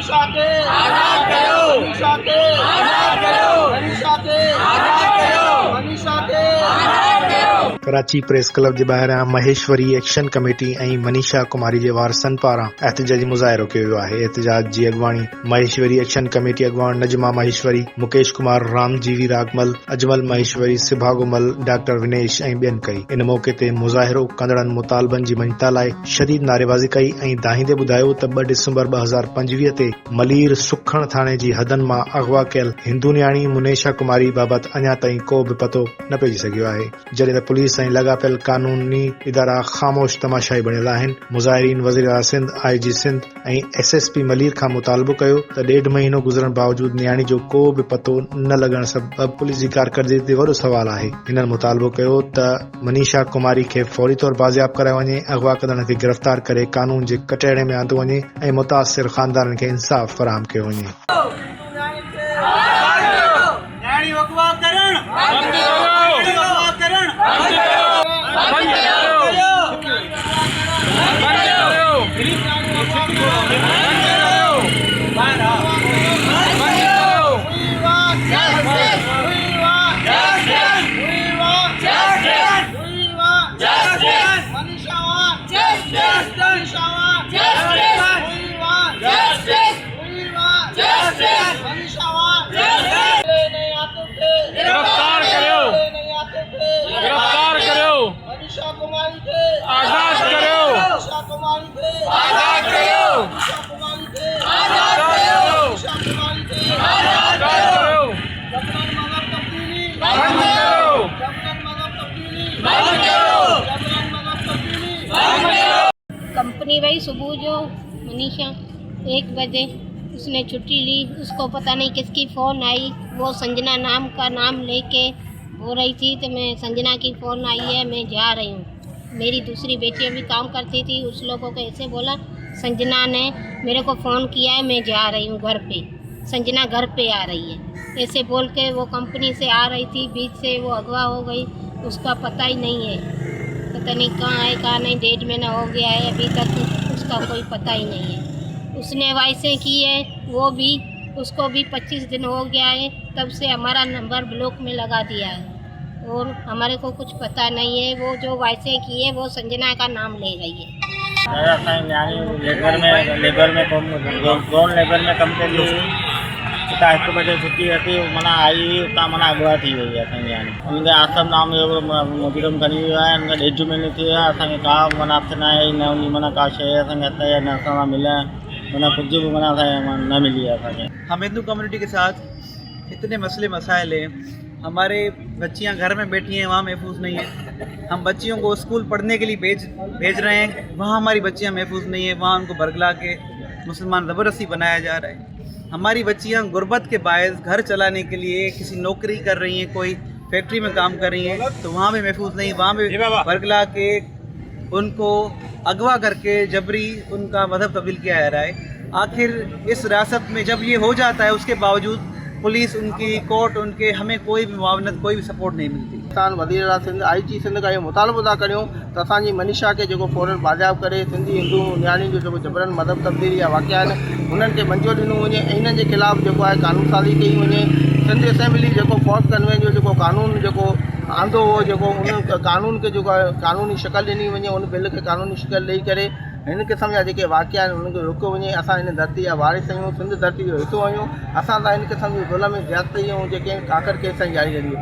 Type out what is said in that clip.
मनीषा के आजाद करो, मनीषा के आजाद करो, मनीषा के आजाद करो, मनीषा के आजाद करो। कराची प्रेस क्लब जे ॿाहिरां महेश्वरी एक्शन कमेटी ऐं मनीषा कुमारी जे वारसनि पारां एहतजाजी मुज़ाहिरो कयो वियो आहे। एहतजाज जी अॻवानी महेश्वरी एक्शन कमेटी अॻवान नजमा महेश्वरी, मुकेश कुमार, रामजीवी रागमल, अजमल महेश्वरी, सिभागुमल, डॉक्टर विनेश ऐं ॿियनि कई। इन मौक़े ते मुज़ाहिरो कंदड़नि मुतालबनि जी मञता लाइ शदीद नारेबाज़ी कई ऐं दाहींदे ॿुधायो त 2 डिसंबर 2025 ते मलीर सुखण थाणे जी हदनि मां अगवा कयल हिंदू न्याणी मुनेशा कुमारी बाबति अञा ताईं को बि पतो न पइजी सघियो आहे, जॾहिं त पुलिस ऐं लॻापियल कानूनी इदारा ख़ामोश तमाशाई बणियल आहिनि। मुज़ाहिरीन वज़ीर आला सिंध, IG सिंध ऐं SSP मलीर खां मुतालबो कयो त 1.5 महीनो गुज़रण बावजूद न्याणी जो को बि पतो न लॻण सबबि पुलिस जी कारकर्दगी ते वॾो सवाल आहे। हिननि मुतालबो कयो त मनीषा कुमारी खे फौरी तौर बाज़ियाब करायो वञे, अगवा कंदड़ खे गिरफ़्तार करे कानून जे कटहरे में आंदो वञे ऐं मुतासिर ख़ानदाननि खे इंसाफ़ फराहम कयो वञे। मनीषा कुमारी के आजाद करो, मनीषा कुमारी के आजाद करो, मनीषा कुमारी के आजाद करो, मनीषा कुमारी के आजाद करो। जबरन मजहब तब्दीली बंद करो, जबरन मजहब तब्दीली बंद करो, जबरन मजहब तब्दीली बंद करो। कंपनी गई सुबह जो मनीषा 1 बजे उसने छुट्टी ली, उसको पता नहीं किसकी फ़ोन आई, वो संजना नाम का नाम लेके हो रही थी तो मैं संजना की फ़ोन आई है, मैं जा रही हूँ। मेरी दूसरी बेटी भी काम करती थी, उस लोगों को ऐसे बोला, संजना ने मेरे को फ़ोन किया है, मैं जा रही हूँ घर पे, संजना घर पे आ रही है, ऐसे बोल के वो कंपनी से आ रही थी, बीच से वो अगवा हो गई, उसका पता ही नहीं है, पता नहीं कहाँ है कहाँ नहीं। 1.5 महीना हो गया है, अभी तक उसका कोई पता ही नहीं है। उसने वाइसें की है, वो भी उसको भी 25 दिन हो गया है, तब से हमारा नंबर ब्लॉक में लगा दिया है और हमारे को कुछ पता नहीं है। वो जो वाइसें की है वो संजना का नाम ले रही है। लेबर में जोन लेबर में कंपनी उता 1 बजे छुट्टी रहती मना आई उता मना अगवा थी वई आहे असांजी यानी उनके आसम नाम जो मुजरिम खणी वियो आहे। उनखे 1.5 महीने थी विया, असांखे का मना ऑप्शन आहे न, उन मना का शइ असांखे हथ या न असां मिले, मना कुछ भी मना न मिली है असांखे। हम हिंदू कम्युनिटी के साथ इतने मसले मसाइल हैं, हमारे बच्चियां घर में बैठी हैं, वहाँ महफूज नहीं है। हम बच्चियों को स्कूल पढ़ने के लिए भेज रहे हैं, वहाँ हमारी बच्चियां महफूज नहीं है, वहाँ उनको बरगला के मुसलमान ज़बरदस्ती बनाया जा रहा है। हमारी बच्चियां गुर्बत के बायस घर चलाने के लिए किसी नौकरी कर रही हैं, कोई फैक्ट्री में काम कर रही हैं, तो वहाँ भी महफूज नहीं, वहाँ भी बरगला के उनको अगवा करके जबरी उनका मजहब तब्दील किया जा रहा है। आखिर इस रियासत में जब ये हो जाता है उसके बावजूद पुलिस उनकी कोर्ट उनके हमें कोई भी मुआवनत कोई भी सपोर्ट नहीं मिलती। वज़ीर आला सिंध IG सिंध का इहो मुतालबो था करियूं त असांजी मनीषा खे जेको फौरन बाज़ियाब करे सिंधी हिंदू न्याणी जो जेको जबरन मज़हब तब्दीली जा वाक़िया आहिनि उन्हनि खे मंज़ूर ॾिनो वञे ऐं इन्हनि जे ख़िलाफ़ु जेको आहे कानून साज़ी कई वञे। सिंध असेंबली जेको फोर्थ कन्वेंट जो जेको कानून जेको आंदो हो, जेको उन कानून खे जेको आहे कानूनी शिकल ॾिनी वञे, उन बिल खे कानूनी शिकल ॾेई करे हिन क़िस्म जा जेके वाक़िया आहिनि उन्हनि खे रोकियो वञे। असां हिन धरती जा वारिस आहियूं, सिंध धरती जो हिसो आहियूं, असां त हिन क़िस्म जी ज़ुल्म ऐं ज़्यादती ऐं जेके काकर केस जारी रहियूं।